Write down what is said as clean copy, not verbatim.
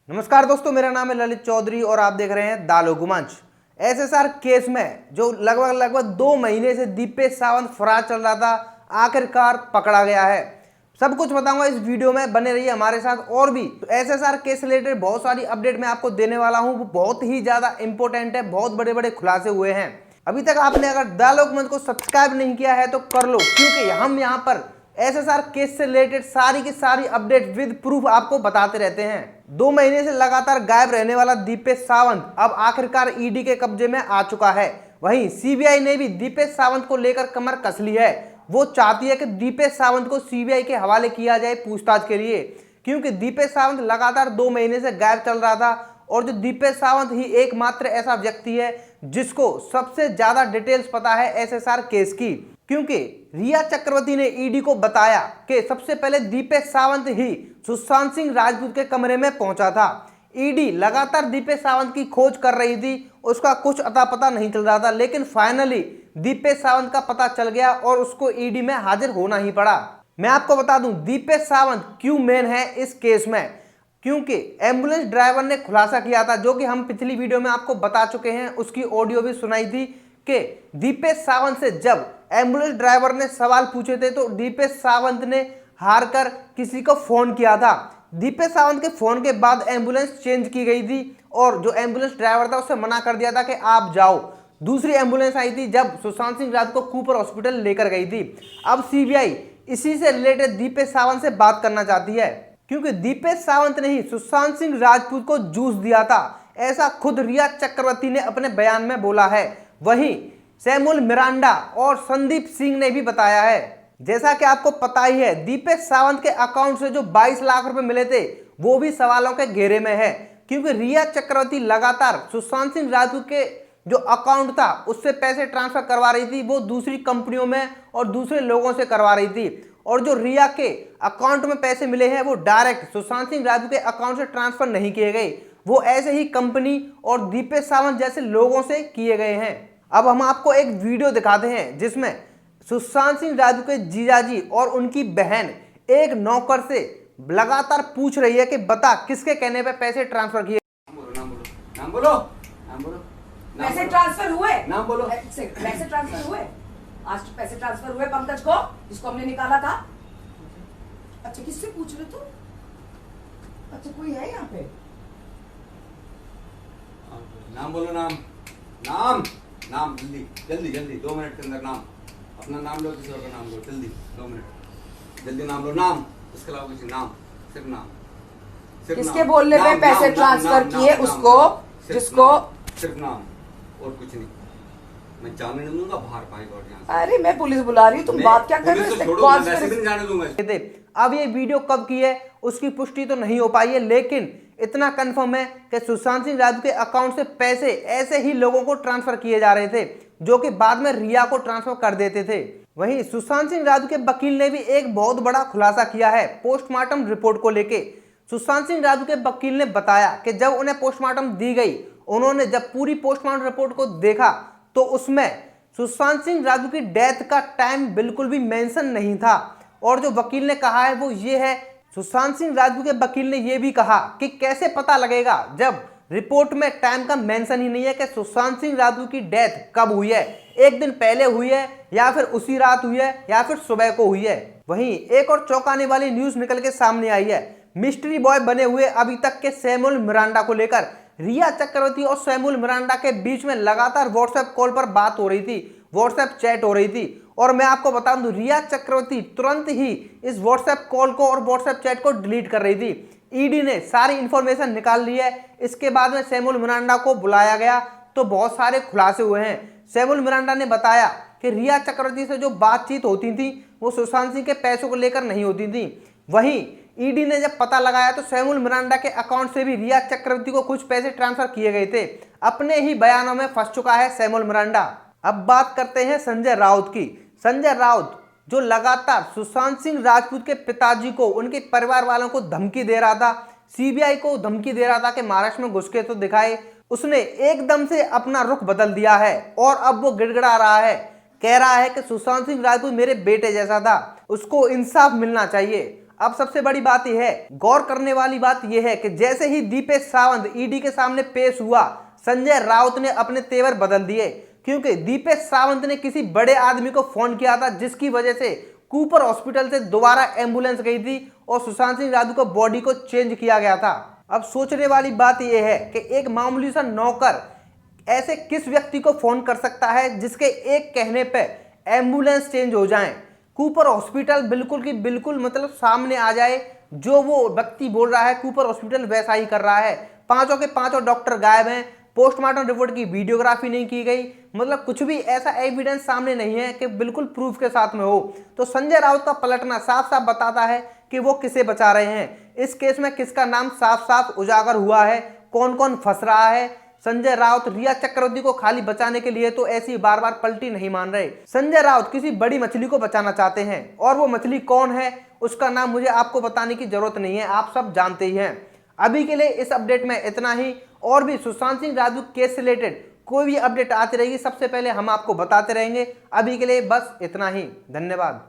नमस्कार दोस्तों, मेरा नाम है ललित चौधरी और आप देख रहे हैं द लोगो मंच। एसएसआर केस में जो लगभग 2 महीने से दीपेश सावंत फरार चल रहा था, आखिरकार पकड़ा गया है। सब कुछ बताऊंगा इस वीडियो में, बने रहिए हमारे साथ। और भी तो एसएसआर केस से रिलेटेड बहुत सारी अपडेट मैं आपको देने वाला हूं, वो बहुत ही ज्यादा इंपॉर्टेंट है। बहुत बड़े बड़े खुलासे हुए हैं। अभी तक आपने अगर द लोगो मंच को सब्सक्राइब नहीं किया है तो कर लो, क्योंकि हम यहाँ पर एसएसआर केस से रिलेटेड सारी की सारी अपडेट विद प्रूफ आपको बताते रहते हैं। 2 महीने से लगातार गायब रहने वाला दीपेश सावंत अब आखिरकार ईडी के कब्जे में आ चुका है। वहीं सीबीआई ने भी दीपेश सावंत को लेकर कमर कस ली है। वो चाहती है कि दीपेश सावंत को सीबीआई के हवाले किया जाए पूछताछ के लिए, क्योंकि दीपेश सावंत लगातार 2 महीने से गायब चल रहा था। और जो दीपेश सावंत ही एकमात्र ऐसा व्यक्ति है जिसको सबसे ज्यादा डिटेल्स पता है एसएसआर केस की, क्योंकि रिया चक्रवर्ती ने ईडी को बताया कि सबसे पहले दीपेश सावंत ही सुशांत सिंह राजपूत के कमरे में पहुंचा था। ईडी लगातार दीपेश सावंत की खोज कर रही थी, उसका कुछ अता पता नहीं चल रहा था, लेकिन फाइनली दीपेश सावंत का पता चल गया और उसको ईडी में हाजिर होना ही पड़ा। मैं आपको बता दूं दीपेश सावंत क्यों मेन है इस केस में, क्योंकि एम्बुलेंस ड्राइवर ने खुलासा किया था, जो कि हम पिछली वीडियो में आपको बता चुके हैं, उसकी ऑडियो भी सुनाई थी कि दीपेश सावंत से जब एम्बुलेंस ड्राइवर ने सवाल पूछे थे तो दीपेश सावंत ने हार कर किसी को फोन किया था। दीपेश सावंत के फोन के बाद एम्बुलेंस चेंज की गई थी और जो एम्बुलेंस ड्राइवर था उससे मना कर दिया था कि आप जाओ। दूसरी एम्बुलेंस आई थी जब सुशांत सिंह राजपूत को कूपर हॉस्पिटल लेकर गई थी। अब सीबीआई इसी से रिलेटेड दीपेश सावंत से बात करना चाहती है, क्योंकि दीपेश सावंत ने ही सुशांत सिंह राजपूत को जूस दिया था, ऐसा खुद रिया चक्रवर्ती ने अपने बयान में बोला है। वहीं सैमुअल मिरांडा और संदीप सिंह ने भी बताया है। जैसा कि आपको पता ही है, दीपेश सावंत के अकाउंट से जो 22 लाख रुपए मिले थे वो भी सवालों के घेरे में है, क्योंकि रिया चक्रवर्ती लगातार सुशांत सिंह राजपूत के जो अकाउंट था उससे पैसे ट्रांसफर करवा रही थी, वो दूसरी कंपनियों में और दूसरे लोगों से करवा रही थी। और जो रिया के अकाउंट में पैसे मिले हैं वो डायरेक्ट सुशांत सिंह राजपूत के अकाउंट से ट्रांसफर नहीं किए गए, वो ऐसे ही कंपनी और दीपेश सावंत जैसे लोगों से किए गए हैं। अब हम आपको एक वीडियो दिखाते हैं जिसमें सुशांत सिंह राजपूत के जीजाजी और उनकी बहन एक नौकर से लगातार पूछ रही है कि बता किसके कहने पे पैसे ट्रांसफर किए। नाम बोलो। पैसे ट्रांसफर हुए? नाम बोलो। पैसे ट्रांसफर हुए? आज पैसे ट्रांसफर हुए पंकज को, जिसको हमने निकाला था। अच्छा, किससे पूछ रहे तू? अच्छा, कोई है यहाँ पे? नाम बोलो। नाम जल्दी जल्दी जल्दी 2 मिनट के अंदर नाम, अपना नाम लो, किसी और का नाम लो, जल्दी 2 मिनट जल्दी नाम लो। नाम, इसके अलावा कुछ नाम, सिर्फ नाम। किसके बोलने पे पैसे ट्रांसफर किए उसको, जिसको? सिर्फ नाम और कुछ नहीं। मैं जाने नहीं दूंगा बाहर पाएगा और यहाँ से। अरे मैं पुलिस बुला रही हूँ, तुम बात क्या कर रहे हो? वैसे भी नहीं जाने दूंगा। अब ये वीडियो कब की है उसकी पुष्टि तो नहीं हो पाई है, लेकिन इतना कंफर्म है कि सुशांत सिंह राजपूत के अकाउंट से पैसे ऐसे ही लोगों को ट्रांसफर किए जा रहे थे जो कि बाद में रिया को ट्रांसफर कर देते थे। वहीं सुशांत सिंह राजपूत के वकील ने भी एक बहुत बड़ा खुलासा किया है पोस्टमार्टम रिपोर्ट को लेके। सुशांत सिंह राजपूत के वकील ने बताया कि जब उन्हें पोस्टमार्टम दी गई, उन्होंने जब पूरी पोस्टमार्टम रिपोर्ट को देखा तो उसमें सुशांत सिंह राजपूत की डेथ का टाइम बिल्कुल भी मेंशन नहीं था। और जो वकील ने कहा है वो ये है, सुशांत सिंह राजपूत के वकील ने यह भी कहा कि कैसे पता लगेगा जब रिपोर्ट में टाइम का मेंशन ही नहीं है कि सुशांत सिंह राजपूत की डेथ कब हुई है, एक दिन पहले हुई है या फिर उसी रात हुई है या फिर सुबह को हुई है। वहीं एक और चौंकाने वाली न्यूज निकल के सामने आई है। मिस्ट्री बॉय बने हुए अभी तक के सैमुअल मिरांडा को लेकर रिया चक्रवर्ती और सैमुअल मिरांडा के बीच में लगातार व्हाट्सएप कॉल पर बात हो रही थी, व्हाट्सएप चैट हो रही थी। और मैं आपको बता दूं रिया चक्रवर्ती तुरंत ही इस व्हाट्सएप कॉल को और व्हाट्सएप चैट को डिलीट कर रही थी। ईडी ने सारी इंफॉर्मेशन निकाल ली है। इसके बाद में सैमुअल मिरांडा को बुलाया गया तो बहुत सारे खुलासे हुए हैं। सैमुअल मिरांडा ने बताया कि रिया चक्रवर्ती से जो बातचीत होती थी वो सुशांत सिंह के पैसों को लेकर नहीं होती थी। वहीं ईडी ने जब पता लगाया तो सैमुअल मिरांडा के अकाउंट से भी रिया चक्रवर्ती को कुछ पैसे ट्रांसफर किए गए थे। अपने ही बयानों में फंस चुका है सैमुअल मिरांडा। अब बात करते हैं संजय राउत की। संजय राउत जो लगातार सुशांत सिंह राजपूत के पिताजी को, उनके परिवार वालों को धमकी दे रहा था, सीबीआई को धमकी दे रहा था कि महाराष्ट्र में घुस के तो दिखाए, उसने एकदम से अपना रुख बदल दिया है और अब वो गिड़गिड़ा रहा है, कह रहा है कि सुशांत सिंह राजपूत मेरे बेटे जैसा था, उसको इंसाफ मिलना चाहिए। अब सबसे बड़ी बात यह है, गौर करने वाली बात यह है कि जैसे ही दीपेश सावंत ईडी के सामने पेश हुआ, संजय राउत ने अपने तेवर बदल दिए, क्योंकि दीपेश सावंत ने किसी बड़े आदमी को फोन किया था, जिसकी वजह से कूपर हॉस्पिटल से दोबारा एम्बुलेंस गई थी और सुशांत सिंह राजपूत को बॉडी को चेंज किया गया था। अब सोचने वाली बात यह है कि एक मामूली सा नौकर ऐसे किस व्यक्ति को फोन कर सकता है जिसके एक कहने पे एम्बुलेंस चेंज हो जाए, कूपर हॉस्पिटल बिल्कुल की बिल्कुल मतलब सामने आ जाए, जो वो व्यक्ति बोल रहा है कूपर हॉस्पिटल वैसा ही कर रहा है। पांचों के पांचों डॉक्टर गायब हैं, पोस्टमार्टम रिपोर्ट की वीडियोग्राफी नहीं की गई, मतलब कुछ भी ऐसा एविडेंस सामने नहीं है कि बिल्कुल प्रूफ के साथ में हो। तो संजय राउत का पलटना साफ साफ बताता है कि वो किसे बचा रहे हैं। इस केस में किसका नाम साफ साफ उजागर हुआ है, कौन कौन फंस रहा है। संजय राउत रिया चक्रवर्ती को खाली बचाने के लिए तो ऐसी बार बार पलटी नहीं मान रहे। संजय राउत किसी बड़ी मछली को बचाना चाहते हैं, और वो मछली कौन है उसका नाम मुझे आपको बताने की जरूरत नहीं है, आप सब जानते ही हैं। अभी के लिए इस अपडेट में इतना ही, और भी सुशांत सिंह राजपूत केस से रिलेटेड कोई भी अपडेट आती रहेगी सबसे पहले हम आपको बताते रहेंगे। अभी के लिए बस इतना ही, धन्यवाद।